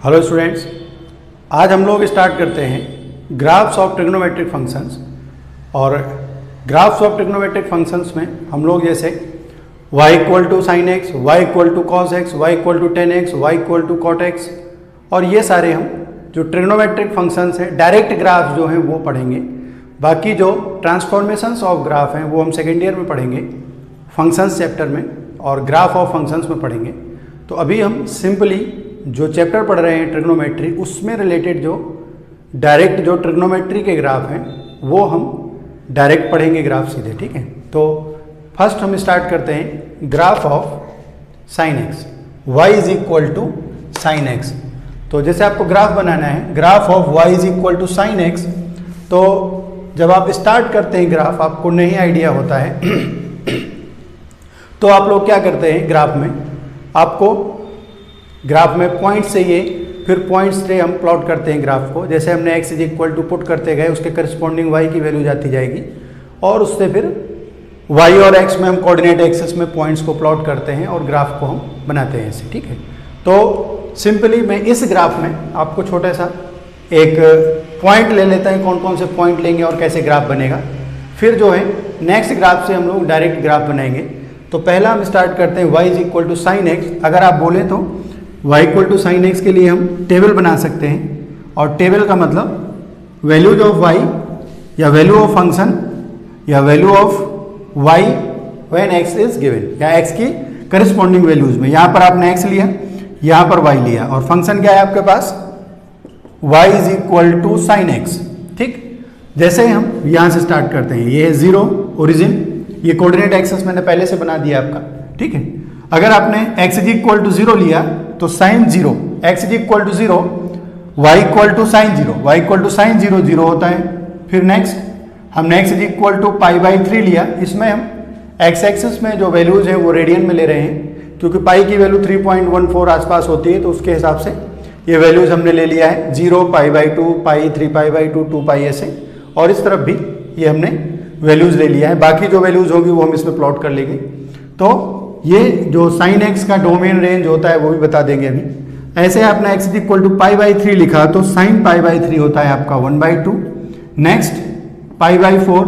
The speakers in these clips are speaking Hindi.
हेलो स्टूडेंट्स, आज हम लोग स्टार्ट करते हैं ग्राफ्स ऑफ ट्रिग्नोमेट्रिक फंक्शंस। और ग्राफ्स ऑफ ट्रिग्नोमेट्रिक फंक्शंस में हम लोग जैसे y equal to sine X, Y equal to cos X, Y equal to tan X, Y equal to cot X, और ये सारे हम जो ट्रिग्नोमेट्रिक फंक्शंस हैं डायरेक्ट ग्राफ्स जो हैं वो पढ़ेंगे। बाकी जो ट्रांसफॉर्मेशंस ऑफ ग्राफ हैं वो हम सेकेंड ईयर में पढ़ेंगे फंक्शंस चैप्टर में, और ग्राफ ऑफ फंक्शंस में पढ़ेंगे। तो अभी हम सिंपली जो चैप्टर पढ़ रहे हैं ट्रिग्नोमेट्री, उसमें रिलेटेड जो डायरेक्ट जो ट्रिग्नोमेट्री के ग्राफ हैं वो हम डायरेक्ट पढ़ेंगे ग्राफ सीधे, ठीक है। तो फर्स्ट हम स्टार्ट करते हैं graph of sine X, y is equal to sine X. तो जैसे आपको ग्राफ बनाना है graph of y is equal to sine X, तो जब आप स्टार्ट करते हैं ग्राफ, आपको नहीं आइडिया होता है तो आप लोग क्या करते हैं ग्राफ में, आपको ग्राफ में पॉइंट से ये फिर पॉइंट्स से हम प्लॉट करते हैं ग्राफ को। जैसे हमने x is equal to put करते गए, उसके करस्पॉन्डिंग y की वैल्यू जाती जाएगी, और उससे फिर y और x में हम कोऑर्डिनेट एक्सिस में पॉइंट्स को प्लॉट करते हैं और ग्राफ को हम बनाते हैं ऐसे, ठीक है। तो सिंपली मैं इस ग्राफ में आपको छोटा सा एक पॉइंट ले लेता है, कौन कौन से पॉइंट लेंगे और कैसे ग्राफ बनेगा। फिर जो है नेक्स्ट ग्राफ से हम लोग डायरेक्ट ग्राफ बनाएंगे। तो पहला हम स्टार्ट करते हैं y is equal to sine X. अगर आप बोलें तो y equal to sine X के लिए हम टेबल बना सकते हैं, और टेबल का मतलब वैल्यूज ऑफ y या वैल्यू ऑफ फंक्शन या value of y when x is given, या x की करस्पॉन्डिंग वैल्यूज में। यहाँ पर आपने x लिया, यहाँ पर y लिया, और फंक्शन क्या है आपके पास y is equal to sine X, ठीक। जैसे हम यहाँ से स्टार्ट करते हैं, ये है जीरो ओरिजिन, ये कोऑर्डिनेट एक्सिस मैंने पहले से बना दिया आपका, ठीक है। अगर आपने x is equal to zero लिया तो sine zero, x is equal to zero, y equal to sine zero, y equal to sine zero zero होता है। फिर नेक्स्ट हमने x is equal to pi by three लिया, इसमें हम x एक्सिस में जो वैल्यूज हैं वो रेडियन में ले रहे हैं, क्योंकि पाई की वैल्यू 3.14 आसपास होती है, तो उसके हिसाब से ये वैल्यूज हमने ले लिया है, zero, pi by to, pi, 3 pi by to, 2 पाई, ऐसे, और इस तरफ भी ये हमने वैल्यूज ले लिया है। बाकी जो वैल्यूज होगी वो हम इसमें प्लॉट कर लेंगे। तो ये जो साइन एक्स का डोमेन रेंज होता है वो भी बता देंगे अभी। ऐसे आपने x is equal to pi by three लिखा, तो साइन पाई बाई थ्री होता है आपका 1/2। Next pi by four,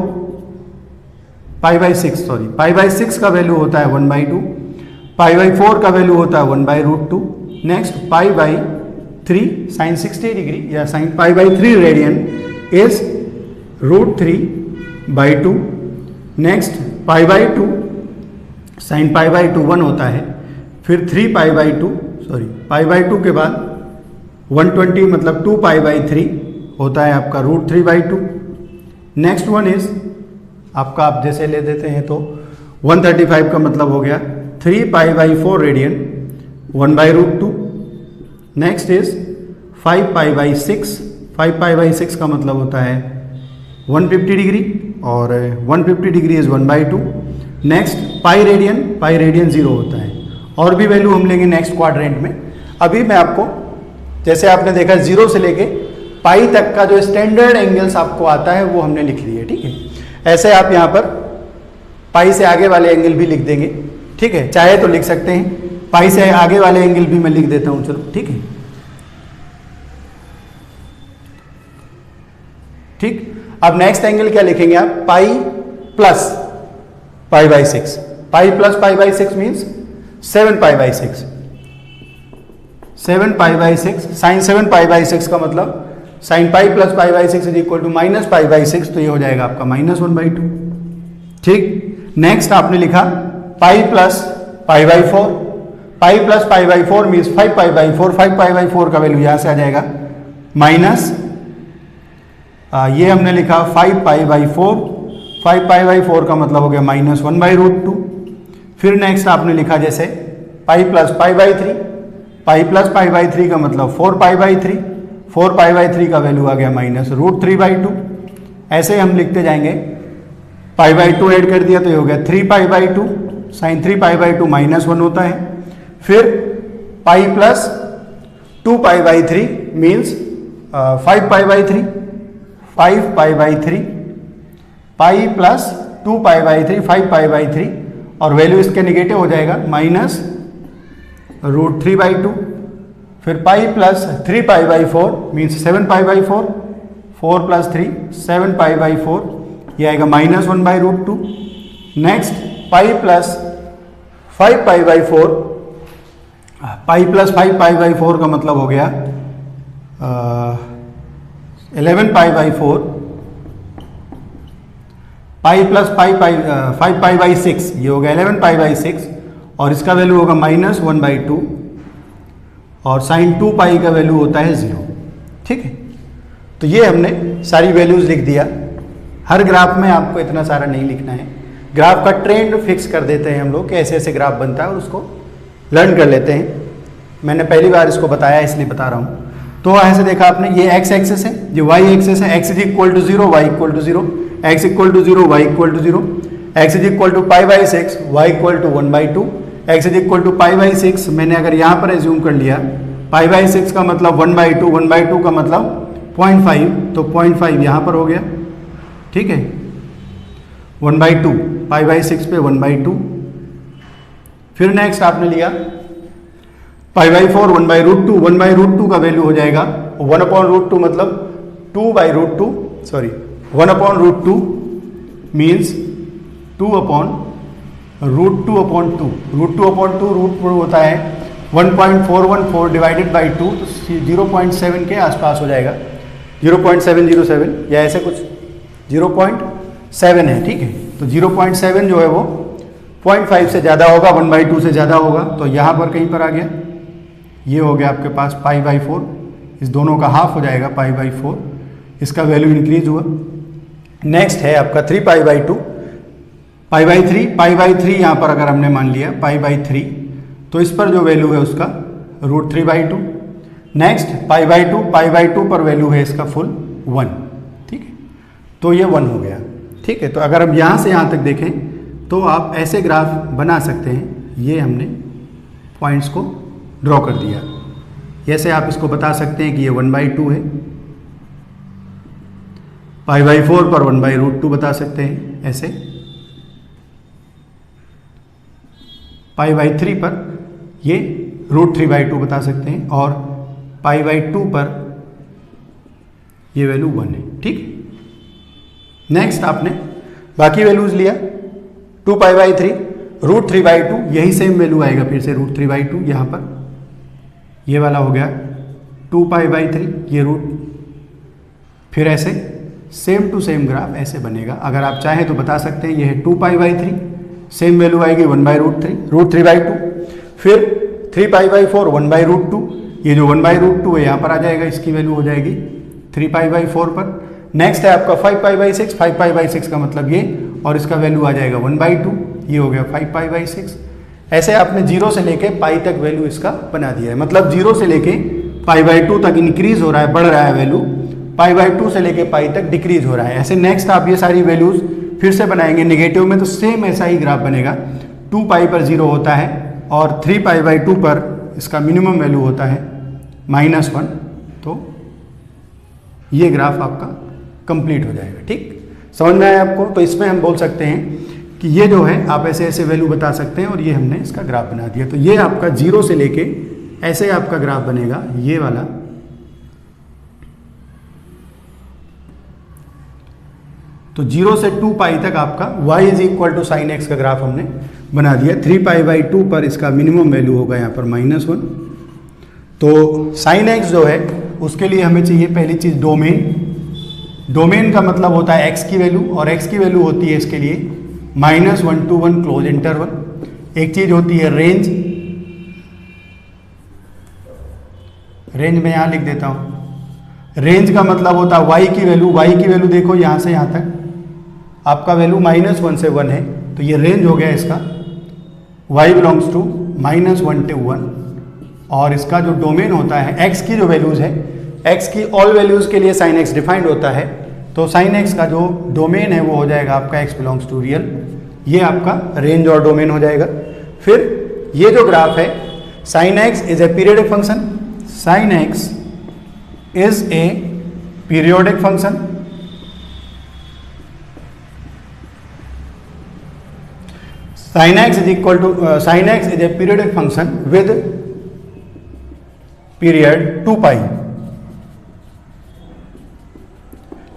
pi by six, sorry, pi by six का वैल्यू होता है 1/2, पाई बाई फोर का वैल्यू होता है 1/√2। Next pi by three, sine 60 degree या sine pi by three radian is √3/2। Next pi by two, sine pi by two 1 होता है। फिर 3 pi by two, sorry, pi by two के बाद 120 मतलब 2 पाई बाई थ्री होता है आपका √3/2। नेक्स्ट वन इज आपका, आप जैसे ले देते हैं तो 135 का मतलब हो गया 3 pi by four radian 1/√2। Next is 5 pi by six, 5 pi by six का मतलब होता है 150 डिग्री, और 150 degree is 1/2। Next pi radian 0 होता है, और भी वैल्यू हम लेंगे नेक्स्ट क्वाड्रेंट में। अभी मैं आपको, जैसे आपने देखा 0 से लेके पाई तक का जो स्टैंडर्ड एंगल्स आपको आता है वो हमने लिख लिए, ठीक है। ऐसे आप यहाँ पर पाई से आगे वाले एंगल भी लिख देंगे, ठीक है, चाहे तो लिख सकते हैं। पाई से आगे वाले एंगल भी मैं लिख देता हूँ, चलो, ठीक है, ठीक। अब नेक्स्ट एंगल क्या लिखेंगे आप, pi plus pi by six, pi plus pi by six means 7 pi by six, 7 pi by six, sine 7 pi by six का मतलब sine pi plus pi by six is equal to minus pi by six, तो ये हो जाएगा आपका -1/2, ठीक। नेक्स्ट आपने लिखा पाई plus pi by four, pi plus pi by four means 5 pi by four, 5 pi by four का वैल्यू यहाँ से आ जाएगा माइनस, ये हमने लिखा 5 pi by four, 5 pi by four का मतलब हो गया -1/√2। फिर नेक्स्ट आपने लिखा जैसे पाई plus pi by three, pi plus pi by three का मतलब 4 पाई by three, 4 pi by three का वैल्यू आ गया -√3/2। ऐसे हम लिखते जाएंगे, पाई बाई टू ऐड कर दिया तो ये हो गया 3 pi by two, sine 3 pi by two -1 होता है। फिर pi plus 2 pi by three means 5 pi by three, 5 pi by three, pi plus 2 pi by three, 5 pi by three, और वैल्यू इसके निगेटिव हो जाएगा -√3/2। फिर pi plus 3 pi by 4 means 7 pi by 4, 4 plus 3 7 pi by 4, ये आएगा -1 by root 2। Next pi plus 5 pi by 4, pi plus 5 pi by 4 का मतलब हो गया 11 pi by 4, pi plus 5 pi by 6, ये हो गया 11 पाई बाई 6, और इसका वैल्यू होगा -1 बाई 2, और साइन 2 पाई का वैल्यू होता है 0। ठीक है, तो ये हमने सारी वैल्यूज लिख दिया। हर ग्राफ में आपको इतना सारा नहीं लिखना है, ग्राफ का ट्रेंड फिक्स कर देते हैं हम लोग कि ऐसे ऐसे ग्राफ बनता है और उसको लर्न कर लेते हैं। मैंने पहली बार इसको बताया इसलिए बता रहा हूँ। तो ऐसे देखा आपने, ये x एक्सेस है, ये y एक्सेस है, x is equal to 0, y equal to 0, x equal to 0, y equal to 0, x is equal to pi by 6, y equal to 1 by 2, x is equal to pi by 6। मैंने अगर यहाँ पर एज्यूम कर लिया पाई बाई 6 का मतलब 1 बाई 2, 1 बाई 2 का मतलब 0.5, तो 0.5 यहाँ पर हो गया। ठीक है, 1 बाई 2 पाई बाई 6 पे 1 बाई 2। फिर नेक्स्ट आपने लिया pi by 4 1 by root 2, 1 by root 2 का वैल्यू हो जाएगा 1 अपॉन रूट 2 मतलब 2 by root 2, sorry 1 upon root 2 means 2 upon root 2 upon 2, root 2 upon 2 root 2 होता है 1.414 डिवाइडेड बाई 2, तो 0.7 के आसपास हो जाएगा, 0.707 या ऐसे कुछ 0.7 है। ठीक है, तो 0.7 जो है वो 0.5 से ज़्यादा होगा, 1 बाई 2 से ज़्यादा होगा, तो यहाँ पर कहीं पर आ गया, ये हो गया आपके पास पाई बाई 4, इस दोनों का हाफ हो जाएगा पाई बाई 4, इसका वैल्यू इंक्रीज हुआ। नेक्स्ट है आपका 3 pi by 2, pi by 3, pi by 3 यहाँ पर अगर हमने मान लिया पाई बाई 3, तो इस पर जो वैल्यू है उसका √3 by 2। Next pi by 2, pi by 2 पर वैल्यू है इसका फुल 1। ठीक है, तो ये 1 हो गया। ठीक है, तो अगर हम यहाँ से यहाँ तक देखें तो आप ऐसे ग्राफ बना सकते हैं। ये हमने पॉइंट्स को ड्रॉ कर दिया, जैसे आप इसको बता सकते हैं कि ये 1 बाई 2 है, पाई बाई 4 पर 1 बाई रूट 2 बता सकते हैं ऐसे, पाई बाई 3 पर ये √3 बाई 2 बता सकते हैं, और पाई बाई 2 पर ये वैल्यू 1 है। ठीक, नेक्स्ट आपने बाकी वैल्यूज लिया 2 पाई बाई 3, √3 बाई 2, यही सेम वैल्यू आएगा फिर से √3 बाई 2, यहाँ पर ये वाला हो गया 2 पाई बाई 3, ये रूट, फिर ऐसे सेम टू सेम ग्राफ ऐसे बनेगा। अगर आप चाहें तो बता सकते हैं ये है 2 पाई बाई 3, सेम वैल्यू आएगी 1 बाई √3 बाई 2, फिर 3 पाई बाई 4 1 बाई √2, ये जो 1 बाई √2 है यहाँ पर आ जाएगा, इसकी वैल्यू हो जाएगी 3 पाई बाई 4 पर। नेक्स्ट है आपका 5 पाई बाई 6, 5 पाई बाई 6 का मतलब ये, और इसका वैल्यू आ जाएगा 1 बाई 2, ये हो गया 5 पाई बाई 6। ऐसे आपने 0 से लेके पाई तक वैल्यू इसका बना दिया है, मतलब 0 से लेके पाई बाई 2 तक इंक्रीज हो रहा है, बढ़ रहा है वैल्यू, पाई बाई 2 से लेके पाई तक डिक्रीज हो रहा है। ऐसे नेक्स्ट आप ये सारी वैल्यूज फिर से बनाएंगे नेगेटिव में, तो सेम ऐसा ही ग्राफ बनेगा। 2 पाई पर 0 होता है, और 3 पाई बाई 2 पर इसका मिनिमम वैल्यू होता है -1, तो ये ग्राफ आपका कंप्लीट हो जाएगा। ठीक, समझ में आया आपको? तो इसमें हम बोल सकते हैं कि ये जो है आप ऐसे ऐसे वैल्यू बता सकते हैं, और ये हमने इसका ग्राफ बना दिया। तो ये आपका 0 से लेके ऐसे आपका ग्राफ बनेगा, ये वाला, तो 0 से 2 पाई तक आपका y is equal to sine x का ग्राफ हमने बना दिया। 3 पाई बाई 2 पर इसका मिनिमम वैल्यू होगा यहाँ पर -1। तो साइन x जो है उसके लिए हमें चाहिए पहली चीज़ डोमेन। डोमेन का मतलब होता है x की वैल्यू, और x की वैल्यू होती है इसके लिए -1 to 1 क्लोज इंटरवल। एक चीज़ होती है रेंज, रेंज में यहाँ लिख देता हूँ। रेंज का मतलब होता है y की वैल्यू देखो यहाँ से यहाँ तक आपका वैल्यू -1 से 1 है, तो ये रेंज हो गया इसका, y बिलोंग्स टू -1 to 1। और इसका जो डोमेन होता है x की जो वैल्यूज़ है, x की ऑल वैल्यूज़ के लिए साइन x डिफाइंड होता है, तो साइन x का जो डोमेन है वो हो जाएगा आपका x बिलोंग्स टू रियल। ये आपका रेंज और डोमेन हो जाएगा। फिर ये जो ग्राफ है sine x is a periodic function, sine x is a periodic function. Sin x is equal to sin x is a periodic function with period 2 पाई।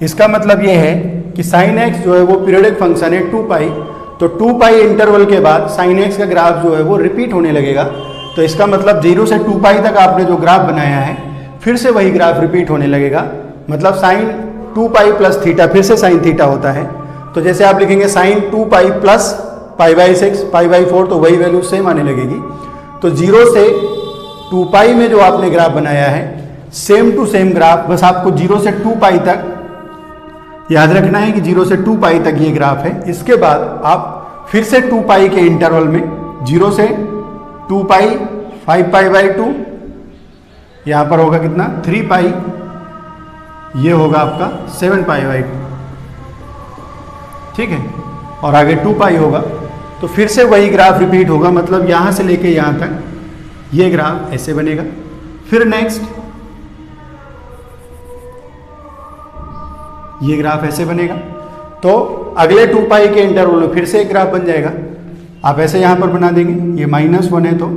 इसका मतलब ये है कि साइन एक्स जो है वो पीरियडिक फंक्शन है 2 पाई, तो 2 पाई इंटरवल के बाद साइन एक्स का ग्राफ जो है वो रिपीट होने लगेगा। तो इसका मतलब 0 से 2 पाई तक आपने जो ग्राफ बनाया है फिर से वही ग्राफ रिपीट होने लगेगा। मतलब साइन 2 पाई प्लस थीटा फिर से साइन थीटा होता है। तो जैसे आप लिखेंगे sine 2 pi plus pi by 6 pi by 4, तो वही वैल्यू सेम आने लगेगी। तो 0 से 2 पाई में जो आपने ग्राफ बनाया है सेम टू सेम ग्राफ, बस आपको 0 से 2 पाई तक याद रखना है कि 0 से 2 पाई तक ये ग्राफ है। इसके बाद आप फिर से 2 पाई के इंटरवल में 0 से 2 पाई 5 पाई बाई 2, यहाँ पर होगा कितना 3 पाई, ये होगा आपका 7 पाई बाई 2, ठीक है, और आगे 2 पाई होगा। तो फिर से वही ग्राफ रिपीट होगा, मतलब यहाँ से लेके यहाँ तक ये ग्राफ ऐसे बनेगा। फिर नेक्स्ट ये ग्राफ ऐसे बनेगा। तो अगले 2 पाई के इंटरवल में फिर से एक ग्राफ बन जाएगा। आप ऐसे यहां पर बना देंगे, ये -1 है तो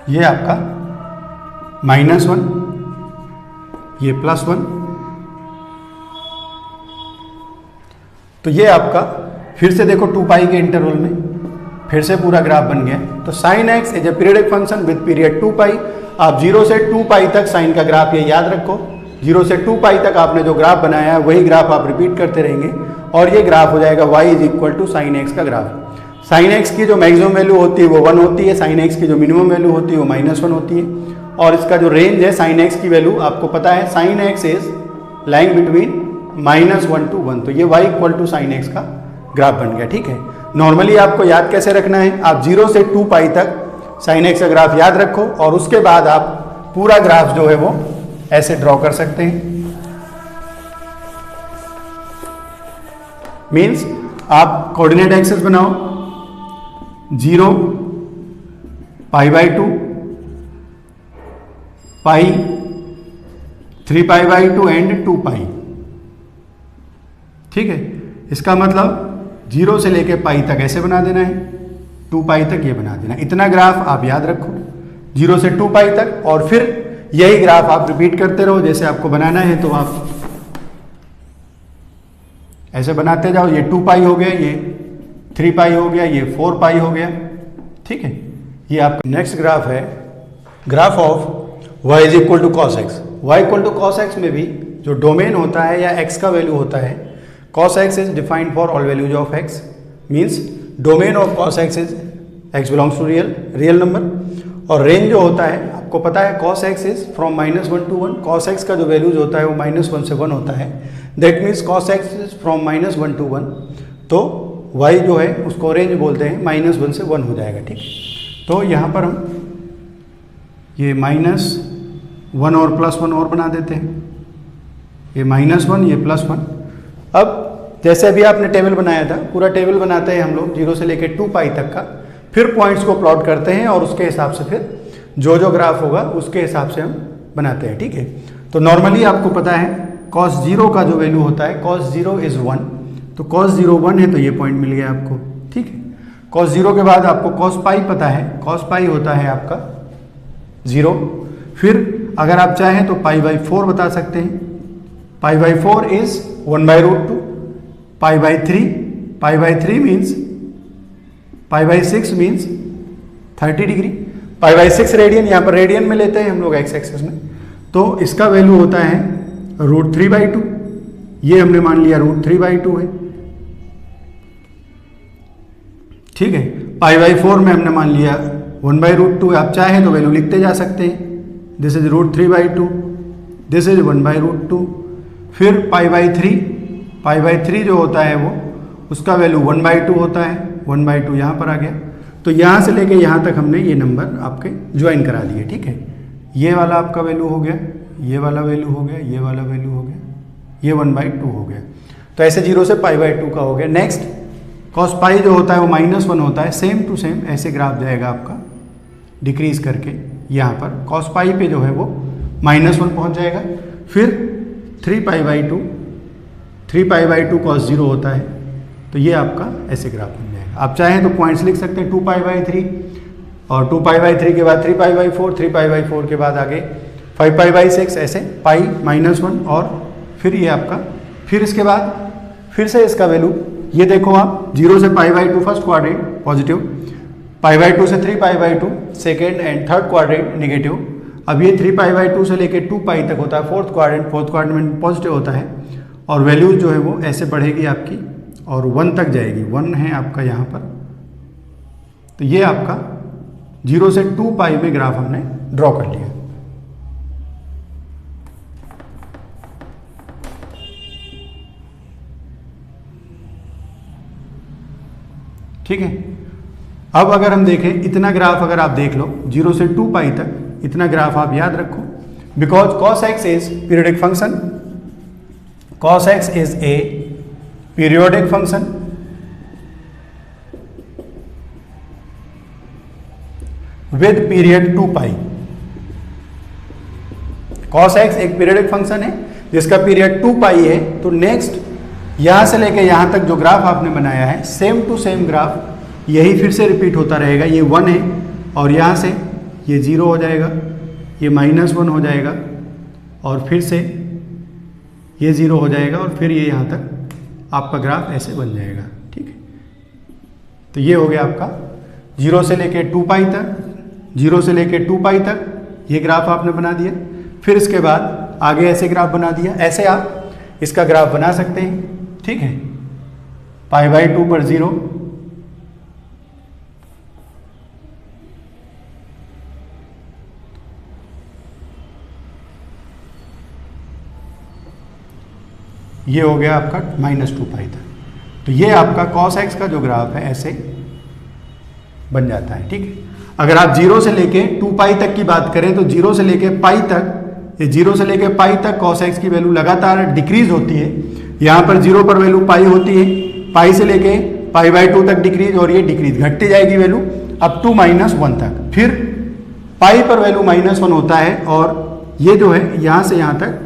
ये आपका -1, ये +1, तो ये आपका फिर से देखो 2 पाई के इंटरवल में फिर से पूरा ग्राफ बन गया। तो sign X is a periodic function with period 2 पाई। आप 0 से 2 पाई तक साइन का ग्राफ ये याद रखो, 0 से 2 पाई तक आपने जो ग्राफ बनाया है वही ग्राफ आप रिपीट करते रहेंगे और ये ग्राफ हो जाएगा y is equal to sine X का ग्राफ। साइन एक्स की जो मैक्सिमम वैल्यू होती है वो 1 होती है, साइन एक्स की जो मिनिमम वैल्यू होती है वो -1 होती है, और इसका जो रेंज है साइन एक्स की वैल्यू आपको पता है, sine X is lying between -1 to 1, तो ये y equal to sine X का ग्राफ बन गया। ठीक है, नॉर्मली आपको याद कैसे रखना है, आप 0 से 2 पाई तक साइन एक्स का ग्राफ याद रखो और उसके बाद आप पूरा ग्राफ जो है वो ऐसे ड्रॉ कर सकते हैं। मीन्स आप कोऑर्डिनेट एक्सिस बनाओ, 0 pi by 2 pi 3 pi by 2 and 2 पाई। ठीक है, इसका मतलब 0 से लेके पाई तक ऐसे बना देना है, 2 पाई तक ये बना देना। इतना ग्राफ आप याद रखो 0 से 2 पाई तक, और फिर यही ग्राफ आप रिपीट करते रहो। जैसे आपको बनाना है तो आप ऐसे बनाते जाओ, ये 2 पाई हो गया, ये 3 पाई हो गया, ये 4 पाई हो गया। ठीक है, ये आपका नेक्स्ट ग्राफ है, graph of y is equal to cos X. y equal to cos X में भी जो डोमेन होता है या x का वैल्यू होता है, cos x is defined for all values of x, means domain of cos x is x belongs to real number, और रेंज जो होता है आपको पता है cos x is from -1 to 1, cos x का जो वैल्यूज होता है वो -1 से 1 होता है, that means cos x is from -1 to 1, तो y जो है उसको रेंज बोलते हैं, -1 से 1 हो जाएगा। ठीक, तो यहाँ पर हम ये -1 और +1 और बना देते हैं, ये -1 ये +1। अब जैसे अभी आपने टेबल बनाया था, पूरा टेबल बनाते हैं हम लोग 0 से लेकर 2 पाई तक का, फिर पॉइंट्स को प्लॉट करते हैं और उसके हिसाब से फिर जो जो ग्राफ होगा उसके हिसाब से हम बनाते हैं। ठीक है, तो नॉर्मली आपको पता है cos 0 का जो वैल्यू होता है, cos 0 इज 1, तो cos 0 1 है तो ये पॉइंट मिल गया आपको। ठीक है, cos 0 के बाद आपको cos पाई पता है, cos पाई होता है आपका 0, फिर अगर आप चाहें तो पाई बाई 4 बता सकते हैं, पाई by 4 is 1/√2, pi by 3 means pi by 6 means 30 degree, pi by 6 radian, यहाँ पर रेडियन में लेते हैं हम लोग एक्स एक्सिस में, तो इसका वैल्यू होता है √3/2, ये हमने मान लिया √3/2 है। ठीक है, पाई बाई 4 में हमने मान लिया 1/√2, आप चाहें तो वैल्यू लिखते जा सकते हैं, दिस इज √3/2, दिस इज 1/√2, फिर पाई बाई 3 जो होता है वो उसका वैल्यू 1/2 होता है, 1/2 यहाँ पर आ गया। तो यहाँ से लेके यहाँ तक हमने ये नंबर आपके ज्वाइन करा दिए। ठीक है, ये वाला आपका वैल्यू हो गया, ये वाला वैल्यू हो गया, ये वाला वैल्यू हो गया, ये 1/2 हो गया। तो ऐसे 0 से पाई/2 का हो गया। नेक्स्ट cos पाई जो होता है वो -1 होता है, सेम टू सेम ऐसे ग्राफ जाएगा आपका डिक्रीज करके, यहाँ पर cos पाई पे जो है वो -1 पहुँच जाएगा। फिर 3π/2 cos 0 होता है। तो ये आपका ऐसे ग्राफ बन जाएगा। आप चाहें तो पॉइंट्स लिख सकते हैं 2π/3 और 2π/3 के बाद 3π/4, 3π/4 के बाद आगे 5π/6, ऐसे π-1 और फिर ये आपका, फिर इसके बाद फिर से इसका वैल्यू ये देखो आप 0 से π/2 फर्स्ट क्वाड्रेंट पॉजिटिव, π/2 से 3π/2 second and third quadrant negative. अब ये 3π/2 से लेके 2π तक होता है फोर्थ क्वाड्रेंट में पॉजिटिव होता है और वैल्यूज जो है वो ऐसे बढ़ेगी आपकी और 1 तक जाएगी। 1 है आपका यहाँ पर। तो ये आपका 0 से 2π में ग्राफ हमने ड्रॉ कर लिया। ठीक है। अब अगर हम देखें इतना ग्राफ अगर आप देख लो 0 से 2π तक, इतना ग्राफ आप याद रखो, because cos x is periodic function, cos x is a periodic function with period 2π। cos x एक पीरियोडिक फंक्शन है जिसका पीरियड 2π है। तो नेक्स्ट यहां से लेके यहां तक जो ग्राफ आपने बनाया है सेम टू सेम ग्राफ यही फिर से रिपीट होता रहेगा। ये 1 है और यहां से ये 0 हो जाएगा, ये -1 हो जाएगा और फिर से ये 0 हो जाएगा और फिर ये यहाँ तक आपका ग्राफ ऐसे बन जाएगा। ठीक है। तो ये हो गया आपका 0 से लेके 2π तक, 0 से लेके 2π तक ये ग्राफ आपने बना दिया। फिर इसके बाद आगे ऐसे ग्राफ बना दिया। ऐसे आप इसका ग्राफ बना सकते हैं। ठीक है। π/2 पर 0, ये हो गया आपका -2π तक। तो ये आपका cos x का जो ग्राफ है ऐसे बन जाता है। ठीक है। अगर आप 0 से लेके 2π तक की बात करें तो 0 से लेके π तक, ये 0 से लेके π तक cos x की वैल्यू लगातार डिक्रीज होती है। यहाँ पर 0 पर वैल्यू π होती है, π से लेके π/2 तक डिक्रीज और ये डिक्रीज घटती जाएगी वैल्यू अप टू -1 तक। फिर π पर वैल्यू -1 होता है और ये जो है यहाँ से यहाँ तक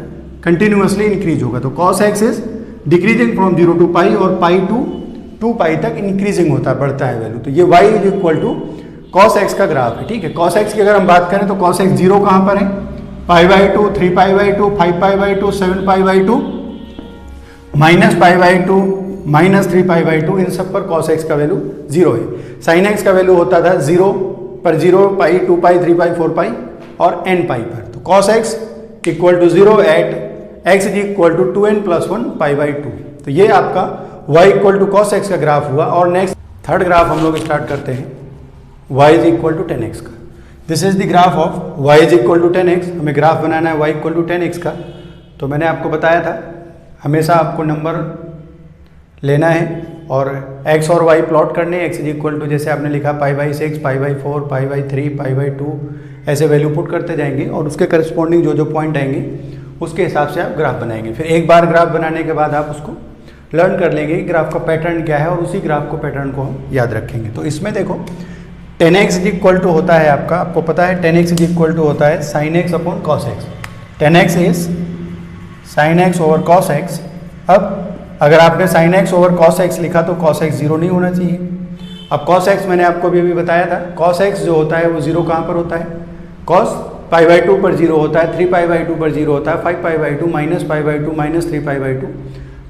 कंटिन्यूअसली इंक्रीज होगा। तो cos x is decreasing from 0 to π और π to 2π तक इंक्रीजिंग होता है, बढ़ता है वैल्यू। तो ये y is equal to cos x का ग्राफ है। ठीक है। cos x की अगर हम बात करें तो cos x 0 कहाँ पर है? π/2, 3π/2, 5π/2, 7π/2, -π/2, -3π/2, इन सब पर cos x का वैल्यू 0 है। sin x का वैल्यू होता था 0 पर 0, π, 2π, 3π, 4π और nπ पर। तो cos x equal to 0 at x is equal to 2n + 1 π/2। तो ये आपका y equal to cos x का ग्राफ हुआ। और नेक्स्ट थर्ड ग्राफ हम लोग स्टार्ट करते हैं y is equal to 10x का। This is the graph of y is equal to 10x। हमें ग्राफ बनाना है y इक्वल टू 10x का। तो मैंने आपको बताया था हमेशा आपको नंबर लेना है और x और y प्लॉट करने। x इज इक्वल टू जैसे आपने लिखा π/6, π/4, π/3, π/2 ऐसे वैल्यू पुट करते जाएंगे और उसके करस्पॉन्डिंग जो जो पॉइंट आएंगे उसके हिसाब से आप ग्राफ बनाएंगे। फिर एक बार ग्राफ बनाने के बाद आप उसको लर्न कर लेंगे कि ग्राफ का पैटर्न क्या है और उसी ग्राफ को पैटर्न को हम याद रखेंगे। तो इसमें देखो 10x इज इक्वल टू होता है आपका, आपको पता है 10x इज इक्वल टू होता है sin x upon cos x। 10x is sin x over cos x। अब अगर आपने sin x over cos x लिखा तो cos x 0 नहीं होना चाहिए। अब cos x मैंने आपको अभी बताया था, cos x जो होता है वो 0 कहाँ पर होता है? cos π/2 पर 0 होता है, 3π/2 पर 0 होता है, 5π/2, -π/2, -3π/2।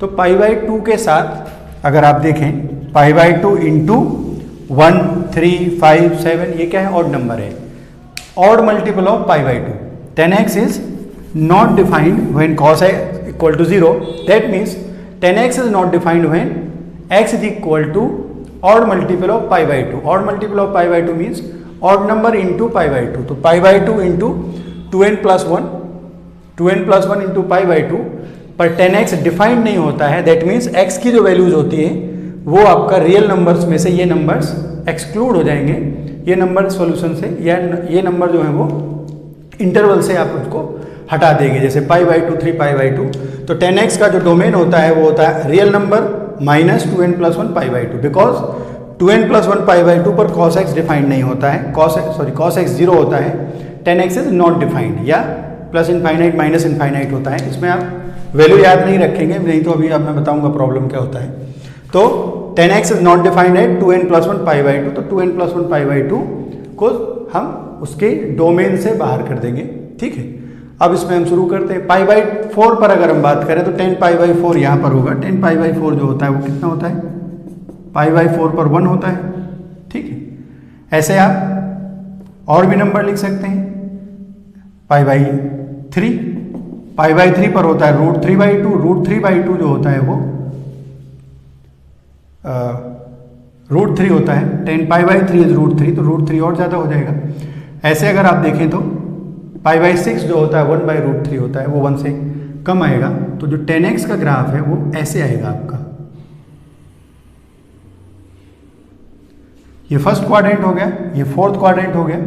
तो π/2 के साथ अगर आप देखें π/2 इंटू 1, 3, 5, 7 ये क्या है? ऑड नंबर है, odd multiple of π/2। 10x is not defined when cos x equal to 0। That means 10x is not defined when x is equal to odd multiple of π/2। Odd multiple of π/2 means odd number into π/2। तो π/2 इंटू 2n + 1, 2n + 1 इंटू π/2 पर 10x डिफाइंड नहीं होता है। दैट मीन्स x की जो वैल्यूज होती है वो आपका रियल नंबर्स में से ये नंबर्स एक्सक्लूड हो जाएंगे। ये नंबर सॉल्यूशन से या ये नंबर जो है वो इंटरवल से आप उसको हटा देंगे, जैसे π/2, 3π/2। तो 10x का जो डोमेन होता है वो होता है real number -2n + 1 π/2। Because 2n + 1 π/2 पर cos x डिफाइंड नहीं होता है, cos x 0 होता है। 10x इज नॉट डिफाइंड या +∞ -∞ होता है। इसमें आप वैल्यू याद नहीं रखेंगे, नहीं तो अभी अब मैं बताऊंगा प्रॉब्लम क्या होता है। तो 10x is not defined at 2n + 1 π/2, तो 2n + 1 π/2 को हम उसके डोमेन से बाहर कर देंगे, ठीक है। अब इसमें हम शुरू करते हैं। π/4 पर अगर हम बात करें तो 10 π/4 यहाँ पर होगा। 10 π/4 जो होता है वो कितना होता है, π/4 पर 1 होता है, ठीक है। ऐसे आप और भी नंबर लिख सकते हैं। π/3, π/3 पर होता है √3/2, √3/2 जो होता है वो √3 होता है। 10 π/3 इज √3, तो √3 और ज़्यादा हो जाएगा। ऐसे अगर आप देखें तो π/6 जो होता है 1/√3 होता है, वो 1 से कम आएगा। तो जो 10x का ग्राफ है वो ऐसे आएगा आपका। ये फर्स्ट क्वाड्रेंट हो गया, ये फोर्थ क्वाड्रेंट हो गया,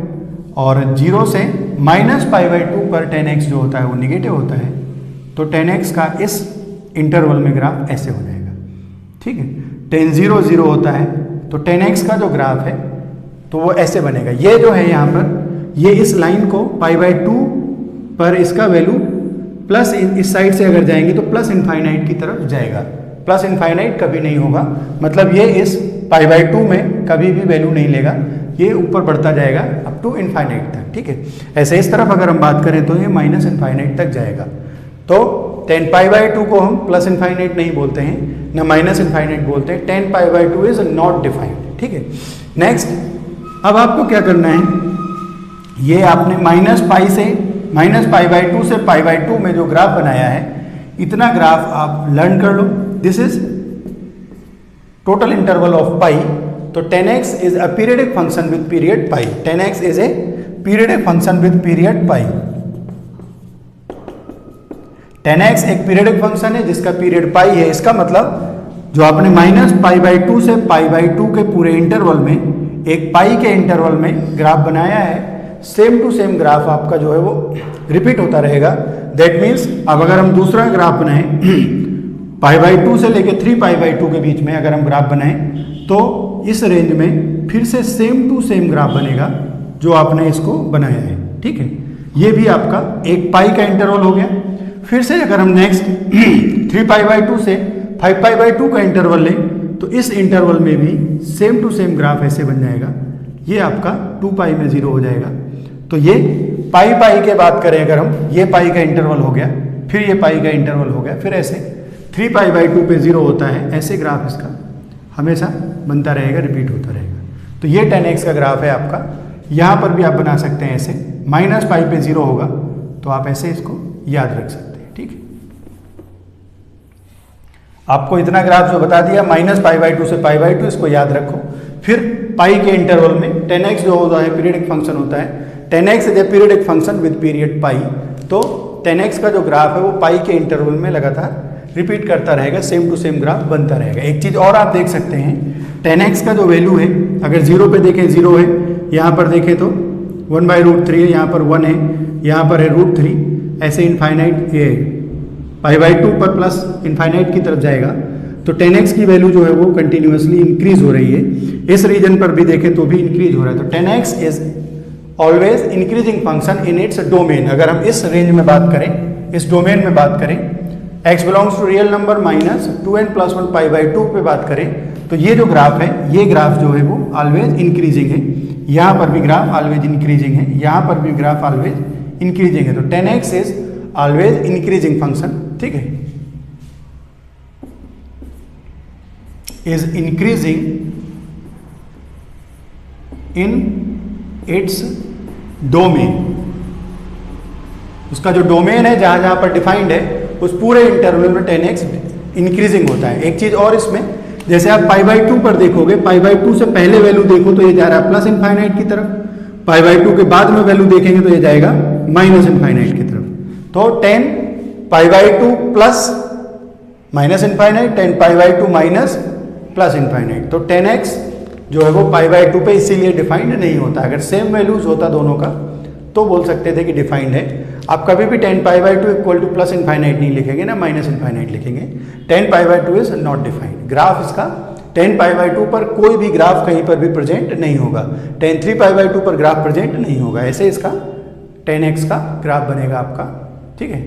और 0 से -π/2 पर 10x जो होता है वो निगेटिव होता है। तो 10x का इस इंटरवल में ग्राफ ऐसे हो जाएगा, ठीक है। 10 0 0 होता है, तो 10x का जो ग्राफ है तो वो ऐसे बनेगा। ये जो है यहाँ पर, ये इस लाइन को π/2 पर इसका वैल्यू प्लस इस साइड से अगर जाएंगे तो प्लस इनफाइनाइट की तरफ जाएगा। प्लस इनफाइनाइट कभी नहीं होगा, मतलब ये इस π/2 में कभी भी वैल्यू नहीं लेगा, ये ऊपर बढ़ता जाएगा अप टू इनफाइनाइट तक, ठीक है। ऐसे इस तरफ अगर हम बात करें तो ये माइनस इनफाइनाइट तक जाएगा। तो 10 π/2 को हम प्लस इनफाइनाइट नहीं बोलते हैं, ना माइनस इनफाइनाइट बोलते हैं। 10 π/2 इज नॉट डिफाइंड, ठीक है। नेक्स्ट, अब आपको क्या करना है, ये आपने -π से -π/2 से π/2 में जो ग्राफ बनाया है, इतना ग्राफ आप लर्न कर लो। This is total interval of pi. तो 10x is a periodic function with period pi. 10x is a periodic function with period pi. 10x एक पीरियडिक फंक्शन है जिसका पीरियड पाई है। इसका मतलब जो आपने -π/2 से π/2 के पूरे इंटरवल में एक पाई के इंटरवल में ग्राफ बनाया है, सेम टू सेम ग्राफ आपका जो है वो रिपीट होता रहेगा। दैट मीन्स अब अगर हम दूसरा ग्राफ बनाएं π/2 से लेके 3π/2 के बीच में अगर हम ग्राफ बनाएं तो इस रेंज में फिर से सेम टू सेम ग्राफ बनेगा जो आपने इसको बनाया है, ठीक है। ये भी आपका एक पाई का इंटरवल हो गया। फिर से अगर हम नेक्स्ट 3π/2 से 5π/2 का इंटरवल लें तो इस इंटरवल में भी सेम टू सेम ग्राफ ऐसे बन जाएगा। ये आपका 2π में 0 हो जाएगा। तो ये पाई के बात करें अगर हम, ये पाई का इंटरवल हो गया, फिर ये पाई का इंटरवल हो गया, फिर ऐसे 3π/2 पे 0 होता है। ऐसे ग्राफ इसका हमेशा बनता रहेगा, रिपीट होता रहेगा। तो ये 10x का ग्राफ है आपका। यहाँ पर भी आप बना सकते हैं ऐसे, -π पे 0 होगा, तो आप ऐसे इसको याद रख सकते हैं, ठीक है। आपको इतना ग्राफ जो बता दिया -π/2 से π/2, इसको याद रखो। फिर पाई के इंटरवल में 10x जो होता है पीरियडिक फंक्शन होता है। 10x is a periodic function with period pi. तो 10x का जो ग्राफ है वो पाई के इंटरवल में लगातार रिपीट करता रहेगा, सेम टू सेम ग्राफ बनता रहेगा। एक चीज़ और आप देख सकते हैं, 10x का जो वैल्यू है, अगर 0 पे देखें 0 है, यहाँ पर देखें तो 1/√3 है, यहाँ पर 1 है, यहाँ पर है √3, ऐसे इनफाइनाइट ये π/2 पर प्लस इनफाइनाइट की तरफ जाएगा। तो 10x की वैल्यू जो है वो कंटिन्यूसली इंक्रीज हो रही है। इस रीजन पर भी देखें तो भी इंक्रीज हो रहा है। तो 10x is always increasing function in its domain. अगर हम इस रेंज में बात करें, इस डोमेन में बात करें, x belongs to real number -2n + 1 π/2 पे बात करें, तो ये जो ग्राफ है, ये ग्राफ जो है वो ऑलवेज इंक्रीजिंग है। यहाँ पर भी ग्राफ ऑलवेज इंक्रीजिंग है, यहाँ पर भी ग्राफ ऑलवेज इंक्रीजिंग है। तो 10x is always increasing function, ठीक है, is increasing in its domain. उसका जो डोमेन है, जहां जहां पर डिफाइंड है, उस पूरे इंटरवल में 10x इंक्रीजिंग होता है। एक चीज और इसमें, जैसे आप π/2 पर देखोगे, π/2 से पहले वैल्यू देखो तो ये जा रहा है प्लस इनफाइनाइट की तरफ, π/2 के बाद में वैल्यू देखेंगे तो ये जाएगा माइनस इनफाइनाइट की तरफ। तो 10 π/2 plus minus infinite, 10 π/2 minus plus infinite. तो 10x जो है वो π/2 पे इसीलिए डिफाइंड नहीं होता। अगर सेम वैल्यूज होता दोनों का तो बोल सकते थे कि डिफाइंड है। आप कभी भी 10 π/2 इक्वल टू प्लस इनफाइनाइट नहीं लिखेंगे ना माइनस इनफाइनाइट लिखेंगे। 10 π/2 इज नॉट डिफाइंड। ग्राफ इसका 10 π/2 पर कोई भी ग्राफ कहीं पर भी प्रेजेंट नहीं होगा। 10 3π/2 पर ग्राफ प्रेजेंट नहीं होगा। ऐसे इसका 10x का ग्राफ बनेगा आपका, ठीक है।